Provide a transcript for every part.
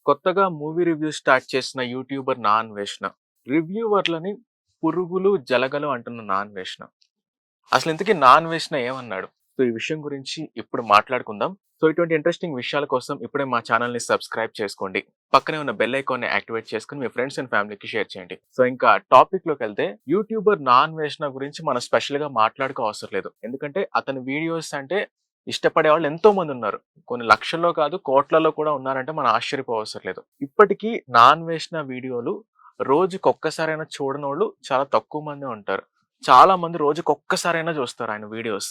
కొత్తగా movie reviews start చేసిన YouTuber నా అన్వేషణ. రివ్యూవర్లని పురుగులు, జలగలు అంటున్న నా అన్వేషణ. అసలు ఇంతకీ నా అన్వేషణ ఏమన్నాడు? సో, ఈ విషయం గురించి ఇప్పుడు మాట్లాడుకుందాం. సో, ఇటువంటి ఇంట్రెస్టింగ్ విషయాల కోసం ఇప్పుడే మా ఛానల్‌ని సబ్స్క్రైబ్ చేసుకోండి. పక్కనే ఉన్న బెల్ ఐకాన్‌ని యాక్టివేట్ చేసుకొని మీ ఫ్రెండ్స్ అండ్ ఫ్యామిలీకి షేర్ చేయండి. సో, ఇంకా టాపిక్‌లోకెళ్తే యూట్యూబర్ నా అన్వేషణ గురించి మనం స్పెషల్‌గా మాట్లాడుకో అవసరం లేదు. ఎందుకంటే అతని వీడియోస్ అంటే ఇష్టపడే వాళ్ళు ఎంతో మంది ఉన్నారు. కొన్ని లక్షల్లో కాదు కోట్లలో కూడా ఉన్నారంటే మనం ఆశ్చర్యపోవసరం లేదు. ఇప్పటికీ నా అన్వేషణ వీడియోలు రోజుకొక్కసారైనా చూడనోళ్ళు చాలా తక్కువ మందే ఉంటారు. చాలా మంది రోజుకొక్కసారైనా చూస్తారు ఆయన వీడియోస్.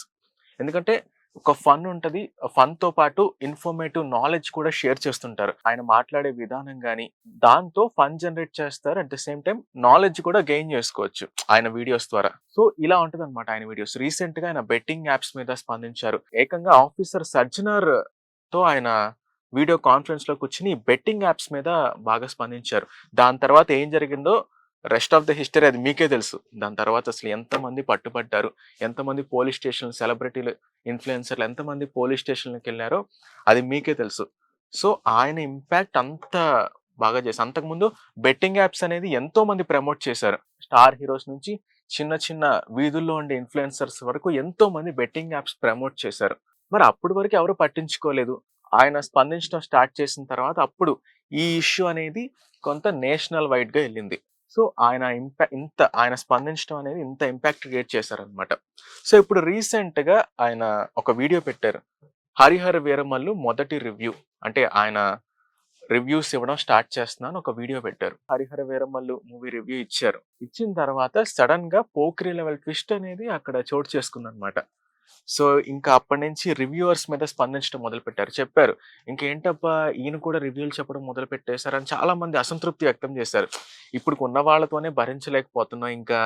ఎందుకంటే ఒక ఫన్ ఉంటది. ఫన్‌తో పాటు ఇన్ఫర్మేటివ్ నాలెడ్జ్ కూడా షేర్ చేస్తుంటారు. ఆయన మాట్లాడే విధానం గాని, దాంతో ఫన్ జనరేట్ చేస్తారు. At the same time knowledge కూడా గెయిన్ చేసుకోవచ్చు ఆయన వీడియోస్ ద్వారా. సో, ఇలా ఉంటదన్నమాట ఆయన వీడియోస్. రీసెంట్‌గా ఆయన బెట్టింగ్ యాప్స్ మీద స్పందించారు. ఏకంగా ఆఫీసర్ సజ్జనార్‌తో ఆయన వీడియో కాన్ఫరెన్స్‌లో కూర్చొని బెట్టింగ్ యాప్స్ మీద బాగా స్పందించారు. దాని తర్వాత ఏం జరిగిందో రెస్ట్ ఆఫ్ ద హిస్టరీ అది మీకే తెలుసు. దాని తర్వాత అసలు ఎంతమంది పట్టుబడ్డారు, ఎంతమంది పోలీస్ స్టేషన్‌లు సెలబ్రిటీలు, ఇన్‌ఫ్లుయెన్సర్‌లు ఎంతమంది పోలీస్ స్టేషన్‌లకెళ్లారో అది మీకే తెలుసు. సో, ఆయన ఇంపాక్ట్ అంత బాగా చేశారు. అంతకుముందు బెట్టింగ్ యాప్స్ అనేది ఎంతో మంది ప్రమోట్ చేశారు. స్టార్ హీరోస్ నుంచి చిన్న చిన్న వీధుల్లో ఉండే ఇన్‌ఫ్లుయెన్సర్స్ వరకు ఎంతో మంది బెట్టింగ్ యాప్స్ ప్రమోట్ చేశారు. మరి అప్పటి వరకు ఎవరు పట్టించుకోలేదు. ఆయన స్పందించడం స్టార్ట్ చేసిన తర్వాత అప్పుడు ఈ ఇష్యూ అనేది కొంత నేషనల్ వైడ్‌గా ఎళ్ళింది. సో, ఆయన స్పందించడం అనేది ఇంత ఇంపాక్ట్ క్రియేట్ చేశారనమాట. సో, ఇప్పుడు రీసెంట్‌గా ఆయన ఒక వీడియో పెట్టారు. 'హరిహర వీరమల్లు' మొదటి రివ్యూ. అంటే ఆయన రివ్యూస్ ఇవ్వడం స్టార్ట్ చేస్తున్నాను ఒక వీడియో పెట్టారు. 'హరిహర వీరమల్లు' మూవీ రివ్యూ ఇచ్చారు. ఇచ్చిన తర్వాత సడెన్‌గా 'పోకిరి' లెవెల్ ట్విస్ట్ అనేది అక్కడ చోటు చేసుకుందనమాట. సో, ఇంకా అప్పటినుంచి రివ్యూవర్స్ మీద స్పందించడం మొదలుపెట్టారు. చెప్పారు, "ఇంకేంటబ్బా ఈయన కూడా రివ్యూలు చెప్పడం మొదలుపెట్టేసారని" చాలా మంది అసంతృప్తి వ్యక్తం చేశారు. "ఇప్పుడుకున్న వాళ్ళతోనే భరించలేకపోతున్నాం ఇంకా.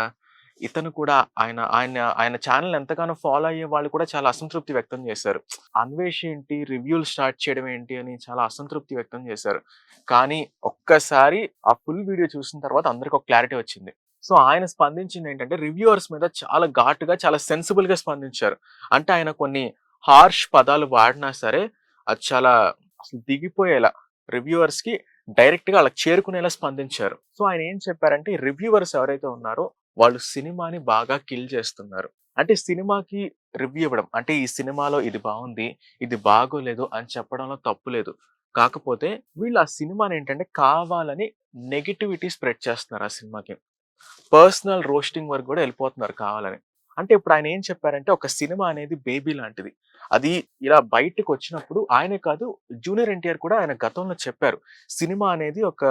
ఇతను కూడా ఆయన ఆయన ఆయన ఛానెల్ ఎంతగానో ఫాలో అయ్యే వాళ్ళు కూడా చాలా అసంతృప్తి వ్యక్తం చేశారు. 'అన్వేష్ ఏంటి రివ్యూలు స్టార్ట్ చేయడం ఏంటి' అని చాలా అసంతృప్తి వ్యక్తం చేశారు. కానీ ఒక్కసారి ఆ ఫుల్ వీడియో చూసిన తర్వాత అందరికి ఒక క్లారిటీ వచ్చింది. సో, ఆయన స్పందించిందేంటంటే రివ్యూవర్స్ మీద చాలా ఘాటుగా, చాలా సెన్సిబుల్‌గా స్పందించారు. అంటే ఆయన కొన్ని హార్ష్ పదాలు వాడినా సరే, అది చాలా అసలు దిగిపోయేలా రివ్యూవర్స్‌కి డైరెక్ట్‌గా ఆళ్ళకి చేరుకునేలా స్పందించారు. సో, ఆయన ఏం చెప్పారంటే రివ్యూవర్స్ ఎవరైతే ఉన్నారో వాళ్ళు సినిమాని బాగా కిల్ చేస్తున్నారు. అంటే సినిమాకి రివ్యూ ఇవ్వడం. అంటే ఈ సినిమాలో ఇది బావుంది, ఇది బాగోలేదు అని చెప్పడంలో తప్పు లేదు. కాకపోతే వీళ్ళు ఆ సినిమానేంటంటే కావాలని నెగటివిటీ స్ప్రెడ్ చేస్తున్నారు ఆ సినిమాకి. పర్సనల్ రోస్టింగ్ వరకు గూడా ఎళ్ళిపోతున్నారు కావాలని. అంటే ఇప్పుడు ఆయన ఏం చెప్పారంటే, ఒక సినిమా అనేది బేబీ లాంటిది. అది ఇలా బయటకొచ్చినప్పుడు ఆయనే కాదు, జూనియర్ ఎన్టీఆర్ కూడా ఆయన గతంలో చెప్పారు. సినిమా అనేది ఒక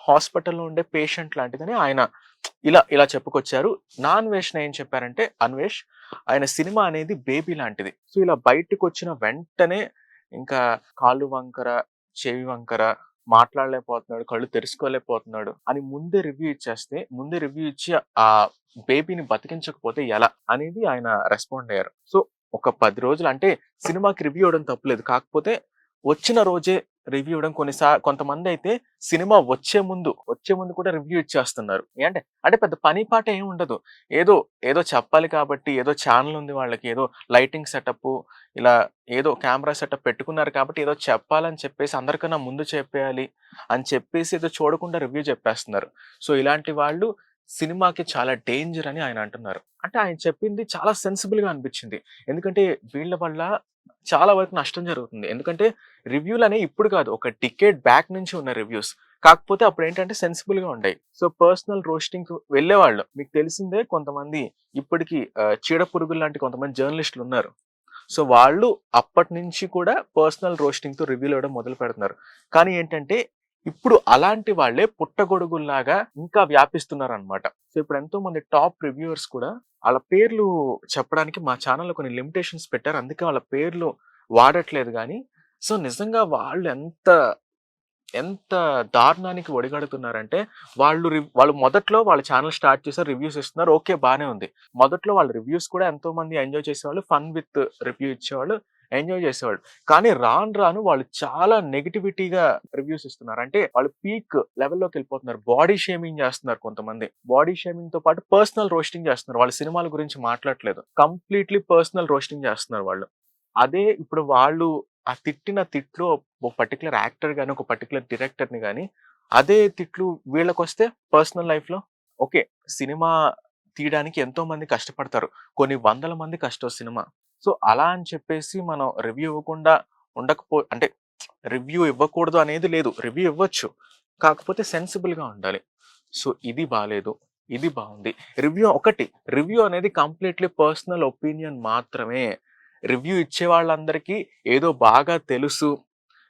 హాస్పిటల్‌లో ఉండే పేషెంట్ లాంటిదని ఆయన ఇలా ఇలా చెప్పుకొచ్చారు. నా అన్వేషణ ఏం చెప్పారంటే, అన్వేష్ ఆయన సినిమా అనేది బేబీ లాంటిది. సో, ఇలా బయటకొచ్చిన వెంటనే ఇంకా కాళ్ళు వంకర, చెవి వంకర, మాట్లాడలేకపోతున్నాడు, కళ్ళు తెరుచుకోలేకపోతున్నాడు అని ముందే రివ్యూ ఇచ్చి ఆ బేబీని బతికించకపోతే ఎలా అనేది ఆయన రెస్పాండ్ అయ్యారు. సో, ఒక 10 రోజులు అంటే సినిమాకి రివ్యూ ఇవ్వడం తప్పులేదు. కాకపోతే వచ్చిన రోజే రివ్యూ ఇవ్వడం కొంతమందైతే సినిమా వచ్చే ముందు కూడా రివ్యూ ఇచ్చేస్తున్నారు. అంటే పెద్ద పని పాట ఏమి ఉండదు. ఏదో ఏదో చెప్పాలి కాబట్టి ఏదో ఛానెల్ ఉంది వాళ్ళకి. ఏదో లైటింగ్ సెటప్పు ఇలా ఏదో కెమెరా సెటప్ పెట్టుకున్నారు కాబట్టి ఏదో చెప్పాలని చెప్పేసి అందరికన్నా ముందు చెప్పేయాలి అని చెప్పేసి ఏదో చూడకుండా రివ్యూ చెప్పేస్తున్నారు. సో, ఇలాంటి వాళ్ళు సినిమాకి చాలా డేంజర్ అని ఆయన అంటున్నారు. అంటే ఆయన చెప్పింది చాలా సెన్సిబుల్‌గా అనిపించింది. ఎందుకంటే వీళ్ళ వల్ల చాలా వరకు నష్టం జరుగుతుంది. ఎందుకంటే రివ్యూలనేవి ఇప్పుడు కాదు. ఒక డికేడ్ బ్యాక్ నుంచి ఉన్న రివ్యూస్. కాకపోతే అప్పుడేంటంటే సెన్సిబుల్‌గా ఉండేయి. సో, పర్సనల్ రోస్టింగ్‌కి వెళ్ళేవాళ్ళు. మీకు తెలిసిందే కొంతమంది ఇప్పటికి చీడ పురుగుల్లాంటి కొంతమంది జర్నలిస్టులున్నారు. సో, వాళ్ళు అప్పటినుంచి కూడా పర్సనల్ రోస్టింగ్‌తో రివ్యూలు ఇవ్వడం మొదలుపెడుతున్నారు. కానీ ఏంటంటే, ఇప్పుడు అలాంటి వాళ్ళే పుట్టగొడుగుల్లాగా ఇంకా వ్యాపిస్తున్నారనమాట. సో, ఇప్పుడు ఎంతో మంది టాప్ రివ్యూవర్స్ కూడా ఆళ్ళ పేర్లు చెప్పడానికి మా ఛానెల్‌లో కొన్ని లిమిటేషన్స్ పెట్టారు. అందుకే వాళ్ళ పేర్లు వాడట్లేదు గానీ, సో, నిజంగా వాళ్ళు ఎంత దారుణానికి ఒడిగడుతున్నారంటే, వాళ్ళు మొదట్లో వాళ్ళ ఛానెల్ స్టార్ట్ చేసారు. రివ్యూస్ ఇస్తున్నారు. ఓకే. బానే ఉంది. మొదట్లో వాళ్ళ రివ్యూస్ కూడా ఎంతోమంది ఎంజాయ్ చేసేవాళ్ళు. ఫన్ విత్ రివ్యూ ఇచ్చేవాళ్ళు. ఎంజాయ్ చేసేవాళ్ళు. కానీ రాను రాను వాళ్ళు చాలా నెగటివిటీగా రివ్యూస్ ఇస్తున్నారు. అంటే వాళ్ళు పీక్ లెవెల్‌లోకెళ్ళిపోతున్నారు. బాడీ షేమింగ్ చేస్తున్నారు కొంతమంది. బాడీ షేమింగ్‌తో పాటు పర్సనల్ రోస్టింగ్ చేస్తున్నారు. వాళ్ళ సినిమాల గురించి మాట్లాడట్లేదు. కంప్లీట్‌లీ పర్సనల్ రోస్టింగ్ చేస్తున్నారు వాళ్ళు. అదే ఇప్పుడు వాళ్ళు ఆ తిట్టిన తిట్లు ఒక పర్టిక్యులర్ యాక్టర్ గాని, ఒక పర్టిక్యులర్ డైరెక్టర్‌ని గాని, అదే తిట్లు వీళ్ళకొస్తే పర్సనల్ లైఫ్‌లో ఓకే. సినిమా తీయడానికి ఎంతో మంది కష్టపడతారు. కొన్ని వందల మంది కష్టం సినిమా. సో, అలా అని చెప్పేసి మనం రివ్యూ ఇవ్వకుండా అంటే రివ్యూ ఇవ్వకూడదు అనేది లేదు. రివ్యూ ఇవ్వచ్చు. కాకపోతే సెన్సిబుల్‌గా ఉండాలి. సో, ఇది బాలేదు. ఇది బావుంది. రివ్యూ అనేది కంప్లీట్‌లీ పర్సనల్ ఒపీనియన్ మాత్రమే. రివ్యూ ఇచ్చే వాళ్ళందరికీ ఏదో బాగా తెలుసు.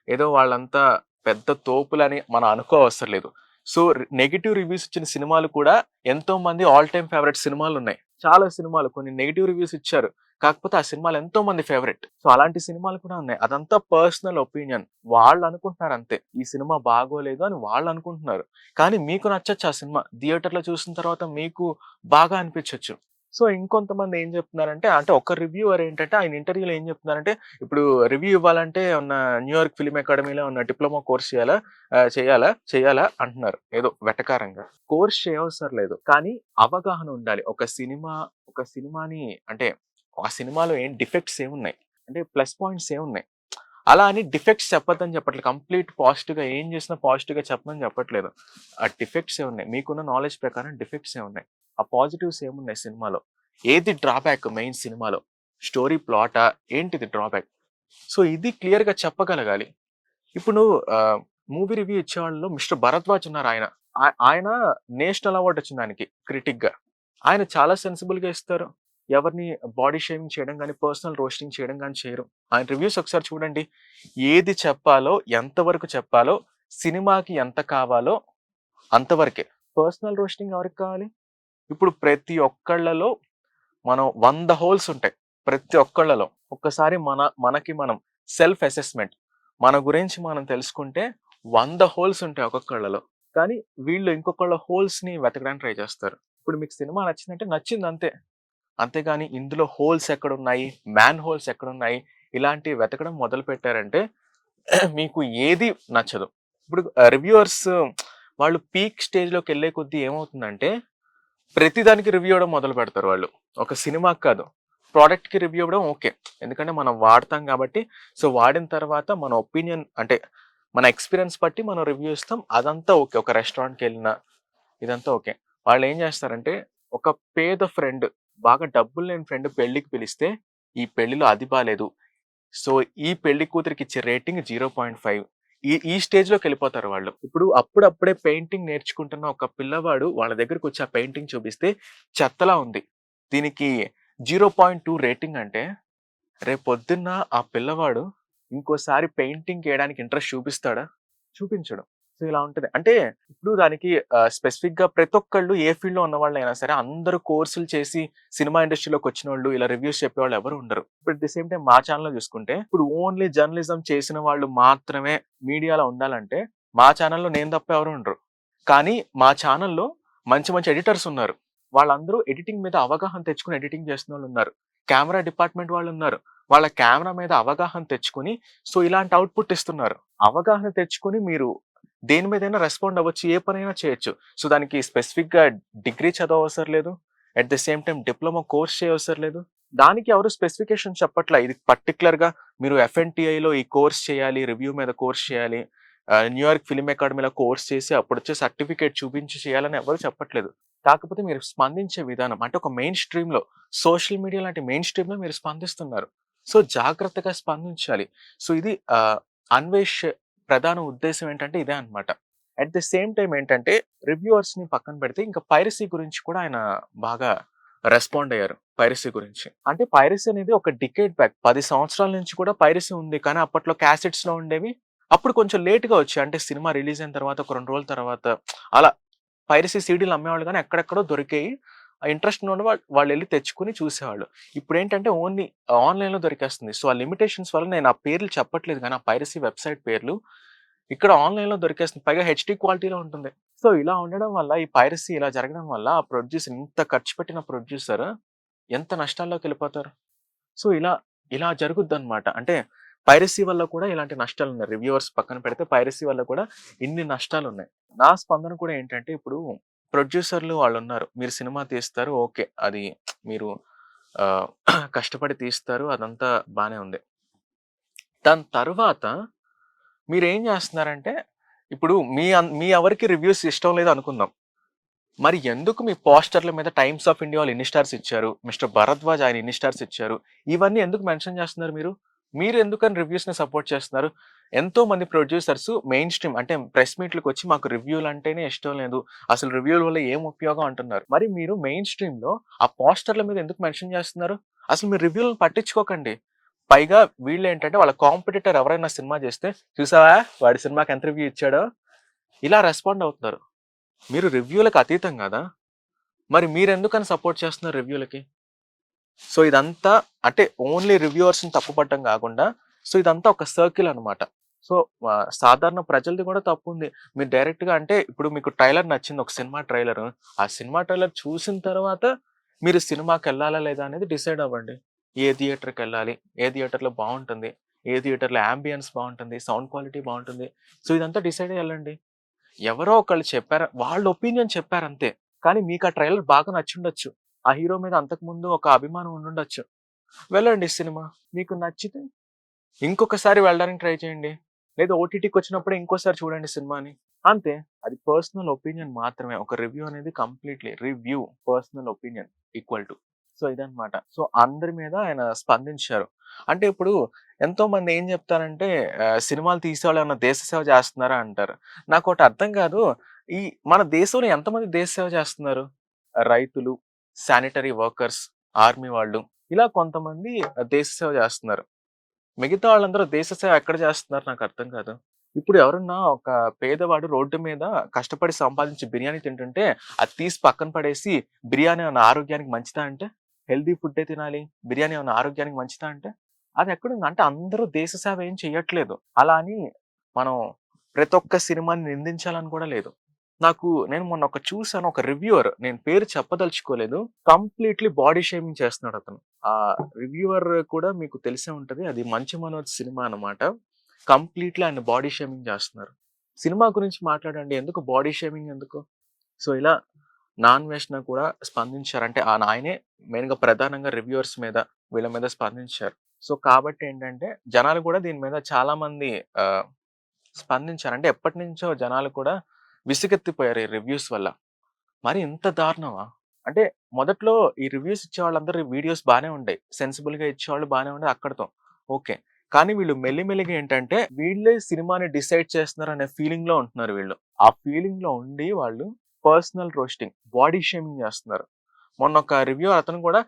ఏదో వాళ్ళంతా పెద్ద తోపులని మనం అనుకోవసరం లేదు. సో, నెగెటివ్ రివ్యూస్ ఇచ్చిన సినిమాలు కూడా ఎంతో మంది ఆల్ టైమ్ ఫేవరెట్ సినిమాలున్నాయి. చాలా సినిమాలు కొన్ని నెగెటివ్ రివ్యూస్ ఇచ్చారు. కాకపోతే ఆ సినిమాలు ఎంతో మంది ఫేవరెట్. సో, అలాంటి సినిమాలు కూడా ఉన్నాయి. అదంతా పర్సనల్ ఒపీనియన్. వాళ్ళనుకుంటున్నారు అంతే. ఈ సినిమా బాగోలేదు అని వాళ్ళనుకుంటున్నారు. కానీ మీకు నచ్చొచ్చు ఆ సినిమా. థియేటర్‌లో చూసిన తర్వాత మీకు బాగా అనిపించొచ్చు. సో, ఇంకొంతమంది ఏం చెప్తున్నారంటే అంటే ఒక రివ్యూవర్ ఏంటంటే ఆయన ఇంటర్వ్యూలో ఏం చెప్తున్నారంటే ఇప్పుడు రివ్యూ ఇవ్వాలంటే ఏమన్నా న్యూయార్క్ ఫిల్మ్ అకాడమీలో ఏమన్నా డిప్లొమా కోర్స్ చేయాలా? చేయాలా? అంటున్నారు. ఏదో వెటకారంగా. కోర్స్ చేయవసరం లేదు. కానీ అవగాహన ఉండాలి. ఒక సినిమాని అంటే ఆ సినిమాలో ఏం డిఫెక్ట్స్ ఏమున్నాయి? అంటే ప్లస్ పాయింట్స్ ఏమున్నాయి? అలా అని డిఫెక్ట్స్ చెప్పొద్దని చెప్పట్లేదు. కంప్లీట్ పాజిటివ్‌గా ఏం చేసినా పాజిటివ్‌గా చెప్పమని చెప్పట్లేదు. ఆ డిఫెక్ట్స్ ఏమున్నాయి? మీకున్న నాలెడ్జ్ ప్రకారం డిఫెక్ట్స్ ఏమున్నాయి? ఆ పాజిటివ్స్ ఏమున్నాయి సినిమాలో? ఏది డ్రాబ్యాక్ మెయిన్ సినిమాలో? స్టోరీ ప్లాటా? ఏంటిది డ్రాబ్యాక్? సో, ఇది క్లియర్‌గా చెప్పగలగాలి. ఇప్పుడు మూవీ రివ్యూ ఇచ్చేవాళ్ళలో మిస్టర్ భరద్వాజ్ ఉన్నారాయన. ఆయన నేషనల్ అవార్డ్ వచ్చింది ఆయనకి క్రిటిక్‌గా. ఆయన చాలా సెన్సిబుల్‌గా ఇస్తారు. ఎవరిని బాడీ షేమింగ్ చేయడం గాని, పర్సనల్ రోస్టింగ్ చేయడం గాని చేయరు. ఆయన రివ్యూస్ ఒకసారి చూడండి. ఏది చెప్పాలో, ఎంతవరకు చెప్పాలో, సినిమాకి ఎంత కావాలో అంతవరకే. పర్సనల్ రోస్టింగ్ ఎవరికి కావాలి? ఇప్పుడు ప్రతి ఒక్కళ్ళలో మనం 100 హోల్స్ ఉంటాయి. ప్రతి ఒక్కళ్ళలో. ఒక్కసారి మనకి మనం సెల్ఫ్ అసెస్‌మెంట్ మన గురించి మనం తెలుసుకుంటే 100 హోల్స్ ఉంటాయి ఒక్కొక్కళ్ళలో. కానీ వీళ్ళు ఇంకొకళ్ళ హోల్స్‌ని వెతకడానికి ట్రై చేస్తారు. ఇప్పుడు మీకు సినిమా నచ్చిందంటే నచ్చిందంతే. అంతేగాని ఇందులో హోల్స్ ఎక్కడున్నాయి? మ్యాన్ హోల్స్ ఎక్కడున్నాయి? ఇలాంటివి వెతకడం మొదలుపెట్టారంటే మీకు ఏది నచ్చదు. ఇప్పుడు రివ్యూవర్స్ వాళ్ళు పీక్ స్టేజ్‌లోకెళ్ళే కొద్దీ ఏమవుతుందంటే ప్రతి దానికి రివ్యూ ఇవ్వడం మొదలుపెడతారు వాళ్ళు. ఒక సినిమాకి కాదు. ప్రొడక్ట్‌కి రివ్యూ ఇవ్వడం ఓకే. ఎందుకంటే మనం వాడతాం కాబట్టి, సో, వాడిన తర్వాత మన ఒపీనియన్ అంటే మన ఎక్స్‌పీరియన్స్ బట్టి మనం రివ్యూ ఇస్తాం. అదంతా ఓకే. ఒక రెస్టారెంట్‌కెళ్ళినా ఇదంతా ఓకే. వాళ్ళేం జేస్తారంటే ఒక పేద ఫ్రెండ్ బాగా డబ్బులు లేని ఫ్రెండ్ పెళ్ళికి పిలిస్తే, ఈ పెళ్ళిలో అది బాలేదు. సో, ఈ పెళ్లి కూతురికిచ్చే రేటింగ్ 0.5 ఈ స్టేజ్‌లోకెళ్ళిపోతారు వాళ్ళు. ఇప్పుడు అప్పుడప్పుడే పెయింటింగ్ నేర్చుకుంటున్న ఒక పిల్లవాడు వాళ్ళ దగ్గరకొచ్చి ఆ పెయింటింగ్ చూపిస్తే చెత్తలా ఉంది. దీనికి 0.2 రేటింగ్ అంటే రేపొద్దున్న ఆ పిల్లవాడు ఇంకోసారి పెయింటింగ్ ఏయడానికి ఇంట్రెస్ట్ చూపిస్తాడా? చూపించడు. సో, ఇలా ఉంటది. అంటే ఇప్పుడు దానికి స్పెసిఫిక్‌గా ప్రతి ఒక్కళ్ళు ఏ ఫీల్డ్‌లో ఉన్నవాళ్ళైనా సరే అందరూ కోర్సులు చేసి సినిమా ఇండస్ట్రీలోకొచ్చినోళ్ళు, ఇలా రివ్యూస్ చెప్పేవాళ్ళు ఎవరు ఉండరు. ఇప్పుడు అట్ ది సేమ్ టైమ్ మా ఛానెల్‌లో చూసుకుంటే, ఇప్పుడు ఓన్లీ జర్నలిజం చేసిన వాళ్ళు మాత్రమే మీడియాలో ఉండాలంటే, మా ఛానెల్‌లో నేను తప్ప ఎవరు ఉండరు. కానీ మా ఛానెల్‌లో మంచి మంచి ఎడిటర్స్ ఉన్నారు. వాళ్ళందరూ ఎడిటింగ్ మీద అవగాహన తెచ్చుకొని ఎడిటింగ్ చేసినోళ్ళున్నారు. కెమెరా డిపార్ట్‌మెంట్ వాళ్ళున్నారు. వాళ్ళ కెమెరా మీద అవగాహన తెచ్చుకొని, సో, ఇలాంటి ఔట్‌పుట్ ఇస్తున్నారు. అవగాహన తెచ్చుకొని మీరు దేని మీదైనా రెస్పాండ్ అవ్వచ్చు. ఏ పనైనా చేయొచ్చు. సో, దానికి స్పెసిఫిక్‌గా డిగ్రీ చదవవసరం లేదు. At the same time diploma course చేయవసరం లేదు. దానికి ఎవరు స్పెసిఫికేషన్ చెప్పట్లా. ఇది పర్టిక్యులర్‌గా మీరు ఎఫ్ఎన్‌టిఐలో ఈ కోర్స్ చేయాలి. రివ్యూ మీద కోర్స్ చేయాలి. న్యూయార్క్ ఫిల్మ్ అకాడమీలో కోర్స్ చేసి అప్పుడొచ్చే సర్టిఫికేట్ చూపించి చేయాలని ఎవరు చెప్పట్లేదు. కాకపోతే మీరు స్పందించే విధానం అంటే ఒక మెయిన్ స్ట్రీమ్‌లో సోషల్ మీడియా లాంటి మెయిన్ స్ట్రీమ్‌లో మీరు స్పందిస్తున్నారు. సో, జాగ్రత్తగా స్పందించాలి. సో, ఇది అన్వేష్ ప్రధాన ఉద్దేశ్యం ఏంటంటే ఇదే అన్నమాట. అట్ ది సేమ్ టైమ్ ఏంటంటే రివ్యూవర్స్‌ని పక్కన పెడితే ఇంకా పైరసీ గురించి కూడా ఆయన బాగా రెస్పాండ్ అయ్యారు. పైరసీ గురించి. అంటే పైరసీ అనేది ఒక డికేడ్ బ్యాక్ 10 సంవత్సరాల నుంచి కూడా పైరసీ ఉంది. కానీ అప్పట్లో క్యాసెట్స్‌లో ఉండేవి. అప్పుడు కొంచెం లేట్‌గా వచ్చాయి. అంటే సినిమా రిలీజ్ అయిన తర్వాత ఒక 2 రోజుల తర్వాత అలా పైరసీ సీడీలు అమ్మేవాళ్ళు గానీ ఎక్కడెక్కడో దొరికేయి. ఆ ఇంట్రెస్ట్ ఉన్నోళ్ళు వాళ్ళెళ్లి తెచ్చుకొని చూసేవాళ్ళు. ఇప్పుడేంటంటే ఓన్లీ ఆన్‌లైన్‌లో దొరికేస్తుంది. సో, ఆ లిమిటేషన్స్ వల్ల నేను ఆ పేర్లు చెప్పట్లేదు గానీ, ఆ పైరసీ వెబ్‌సైట్ పేర్లు ఇక్కడ ఆన్‌లైన్‌లో దొరికేస్తుంది. పైగా హెచ్‌డీ క్వాలిటీలో ఉంటుంది. సో, ఇలా ఉండడం వల్ల ఈ పైరసీ ఇలా జరగడం వల్ల ఆ ప్రొడ్యూసర్ ఇంత ఖర్చు పెట్టిన ప్రొడ్యూసర్ ఎంత నష్టాల్లోకెళ్ళిపోతారు. సో, ఇలా జరుగుద్దనమాట. అంటే పైరసీ వల్ల కూడా ఇలాంటి నష్టాలున్నాయి. రివ్యూవర్స్ పక్కన పెడితే పైరసీ వల్ల కూడా ఇన్ని నష్టాలున్నాయి. నా స్పందన కూడా ఏంటంటే ఇప్పుడు ప్రొడ్యూసర్‌లు వాళ్ళున్నారు. మీరు సినిమా తీస్తారు. ఓకే. అది మీరు కష్టపడి తీస్తారు. అదంతా బానే ఉంది. దాని తరువాత మీరేం జేస్తున్నారంటే, ఇప్పుడు మీ ఎవరికీ రివ్యూస్ ఇష్టం లేదనుకుందాం. మరి ఎందుకు మీ పోస్టర్‌ల మీద 'టైమ్స్ ఆఫ్ ఇండియా' వాళ్ళు ఇన్ని స్టార్స్ ఇచ్చారు. 'మిస్టర్ భరద్వాజ్' ఆయన ఇన్ని స్టార్స్ ఇచ్చారు. ఇవన్నీ ఎందుకు మెన్షన్ చేస్తున్నారు మీరు? మీరు ఎందుకని రివ్యూస్‌ని సపోర్ట్ చేస్తున్నారు? ఎంతో మంది ప్రొడ్యూసర్స్ మెయిన్ స్ట్రీమ్ అంటే ప్రెస్ మీట్‌లకొచ్చి మాకు రివ్యూలంటేనే ఇష్టం లేదు. అసలు రివ్యూల వల్ల ఏం ఉపయోగం అంటున్నారు. మరి మీరు మెయిన్ స్ట్రీమ్‌లో ఆ పోస్టర్‌ల మీద ఎందుకు మెన్షన్ చేస్తున్నారు? అసలు మీరు రివ్యూలను పట్టించుకోకండి. పైగా వీళ్ళేంటంటే వాళ్ళ కాంపిటీటర్ ఎవరైనా సినిమా చేస్తే, "చూసావా వాడి సినిమాకి ఎంత రివ్యూ ఇచ్చాడో" ఇలా రెస్పాండ్ అవుతున్నారు. మీరు రివ్యూలకు అతీతం గదా! మరి మీరెందుకని సపోర్ట్ చేస్తున్నారు రివ్యూలకి? సో, ఇదంతా అంటే ఓన్లీ రివ్యూవర్స్‌ని తప్పుపట్టడం గాకుండా, సో, ఇదంతా ఒక సర్కిల్ అనమాట. సో, సాధారణ ప్రజలది గూడా తప్పుంది. మీరు డైరెక్ట్‌గా అంటే ఇప్పుడు మీకు ట్రైలర్ నచ్చింది. ఒక సినిమా ట్రైలరు. ఆ సినిమా ట్రైలర్ చూసిన తర్వాత మీరు సినిమాకెళ్ళాలా లేదా అనేది డిసైడ్ అవ్వండి. ఏ థియేటర్‌కెళ్ళాలి? ఏ థియేటర్‌లో బావుంటుంది? ఏ థియేటర్‌లో యాంబియన్స్ బావుంటుంది? సౌండ్ క్వాలిటీ బావుంటుంది? సో, ఇదంతా డిసైడ్ అయ్యి ఎళ్ళండి. ఎవరో ఒకళ్ళు చెప్పారు. వాళ్ళ ఒపీనియన్ చెప్పారంతే. కానీ మీకా ట్రైలర్ బాగా నచ్చుండొచ్చు. ఆ హీరో మీద అంతకుముందు ఒక అభిమానం ఉండుండొచ్చు. వెళ్ళండి సినిమా. మీకు నచ్చితే ఇంకొకసారి వెళ్ళడానికి ట్రై చేయండి. లేదా ఓటీటీకొచ్చినప్పుడే ఇంకోసారి చూడండి సినిమాని. అంతే. అది పర్సనల్ ఒపీనియన్ మాత్రమే. ఒక రివ్యూ అనేది completely review, personal opinion equal to. So, ఇదనమాట. సో, అందరి మీద ఆయన స్పందించారు. అంటే ఇప్పుడు ఎంతోమంది ఏం జెప్తారంటే సినిమాలు తీసేవాళ్ళేమన్నా దేశ సేవ జేస్తున్నారా అంటారు. నాకోటి అర్థం గాదు. ఈ మన దేశంలో ఎంతమంది దేశ సేవ జేస్తున్నారు? రైతులు, శానిటరీ వర్కర్స్, ఆర్మీ వాళ్ళు ఇలా కొంతమంది దేశ సేవ జేస్తున్నారు. మిగతా వాళ్ళందరూ దేశ సేవ ఎక్కడ జేస్తున్నారు నాకర్థం కాదు. ఇప్పుడు ఎవరన్నా ఒక పేదవాడు రోడ్డు మీద కష్టపడి సంపాదించి బిర్యానీ తింటుంటే, అది తీసి పక్కన పడేసి, బిర్యానీ ఏమన్నా ఆరోగ్యానికి మంచిదా అంటే? హెల్తీ ఫుడ్డే తినాలి. బిర్యానీ ఏమన్నా ఆరోగ్యానికి మంచిదా అంటే? అదెక్కడుంది? అంటే అందరూ దేశ సేవ ఏం చెయ్యట్లేదు. అలా అని మనం ప్రతి ఒక్క సినిమాని నిందించాలని కూడా లేదు. నేను మొన్న చూసాను. ఒక రివ్యూవర్ నేను పేరు చెప్పదలుచుకోలేదు. కంప్లీట్‌లీ బాడీ షేమింగ్ చేస్తున్నాడతను. ఆ రివ్యూవర్ కూడా మీకు తెలిసే ఉంటది. అది 'మంచు మనోజ్' సినిమా అన్నమాట. కంప్లీట్‌లీ ఆయన బాడీ షేమింగ్ చేస్తున్నారు. సినిమా గురించి మాట్లాడండి. ఎందుకు బాడీ షేమింగ్ ఎందుకు? సో, ఇలా నాన్ వేషణ కూడా స్పందించారు. అంటే ఆయనే మెయిన్‌గా ప్రధానంగా రివ్యూవర్స్ మీద వీళ్ళ మీద స్పందించారు. సో, కాబట్టి ఏంటంటే జనాలు కూడా దీని మీద చాలా మంది ఆహ్, స్పందించారు. అంటే ఎప్పటినుంచో జనాలు కూడా విసుగెత్తిపోయారు ఈ రివ్యూస్ వల్ల. మరి ఇంత దారుణమా? అంటే మొదట్లో ఈ రివ్యూస్ ఇచ్చేవాళ్ళందరూ వీడియోస్ బానే ఉండేయి. సెన్సిబుల్‌గా ఇచ్చేవాళ్ళు బానే ఉండేది అక్కడితో. ఓకే. కానీ వీళ్ళు మెల్లి మెల్లిగా ఏంటంటే వీళ్ళే సినిమాని డిసైడ్ చేస్తున్నారనే ఫీలింగ్‌లో ఉంటున్నారు వీళ్ళు. ఆ ఫీలింగ్‌లో ఉండి వాళ్ళు పర్సనల్ రోస్టింగ్, బాడీ షేమింగ్ చేస్తున్నారు. మొన్న ఒక రివ్యూ అతను కూడా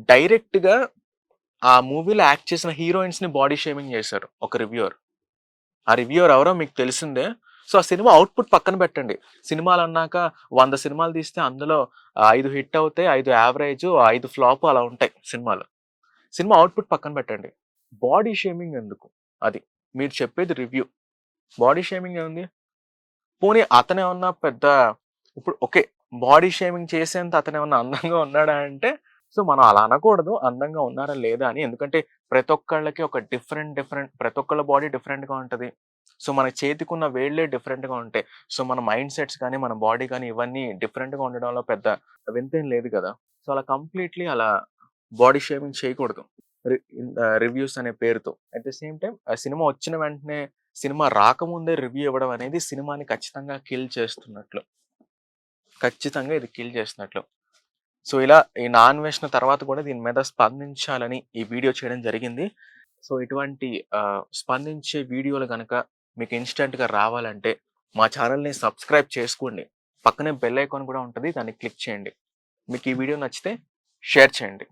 డైరెక్ట్‌గా ఆ మూవీలో యాక్ట్ చేసిన హీరోయిన్స్‌ని బాడీ షేమింగ్ చేశారు ఒక రివ్యూవర్. ఆ రివ్యూవర్ ఎవరో మీకు తెలిసిందే. సో, ఆ సినిమా ఔట్‌పుట్ పక్కన పెట్టండి. సినిమాలన్నాక 100 సినిమాలు తీస్తే అందులో 5 హిట్ అవుతాయి, 5 యావరేజు, 5 ఫ్లాపు అలా ఉంటాయి సినిమాలు. సినిమా ఔట్‌పుట్ పక్కన పెట్టండి. బాడీ షేమింగ్ ఎందుకు? అది. మీరు చెప్పేది రివ్యూ. బాడీ షేమింగ్ ఏముంది? పోనీ అతనేమన్నా పెద్ద ఇప్పుడు ఓకే. బాడీ షేమింగ్ చేసేంత అతనేమన్నా అందంగా ఉన్నాడా అంటే, సో, మనం అలా అనకూడదు. అందంగా ఉన్నారా లేదా అని. ఎందుకంటే ప్రతి ఒక్కళ్ళకి ఒక డిఫరెంట్ ప్రతి ఒక్కళ్ళ బాడీ డిఫరెంట్‌గా ఉంటది. సో, మన చేతికున్న వేళ్ళే డిఫరెంట్‌గా ఉంటాయి. సో, మన మైండ్ సెట్స్ గాని, మన బాడీ గాని ఇవన్నీ డిఫరెంట్‌గా ఉండడంలో పెద్ద వింతేం లేదు గదా! సో, అలా కంప్లీట్‌లీ అలా బాడీ షేమింగ్ చేయకూడదు. రివ్యూస్ అనే పేరుతో. అట్ ద సేమ్ టైమ్ ఆ సినిమా వచ్చిన వెంటనే, సినిమా రాకముందే రివ్యూ ఇవ్వడం అనేది సినిమాని ఖచ్చితంగా కిల్ చేస్తున్నట్లు. ఖచ్చితంగా ఇది కిల్ చేసినట్లు. సో, ఇలా ఈ 'నాన్వేషణ' తర్వాత కూడా దీని మీద స్పందించాలని ఈ వీడియో చేయడం జరిగింది. సో, ఇటువంటి స్పందించే వీడియోలు గనక మీకు ఇన్‌స్టంట్‌గా రావాలంటే మా ఛానెల్‌ని సబ్స్క్రైబ్ చేసుకోండి. పక్కనే బెల్ ఐకాన్ కూడా ఉంటది. దాన్ని క్లిక్ చేయండి. మీకు ఈ వీడియో నచ్చితే షేర్ చేయండి.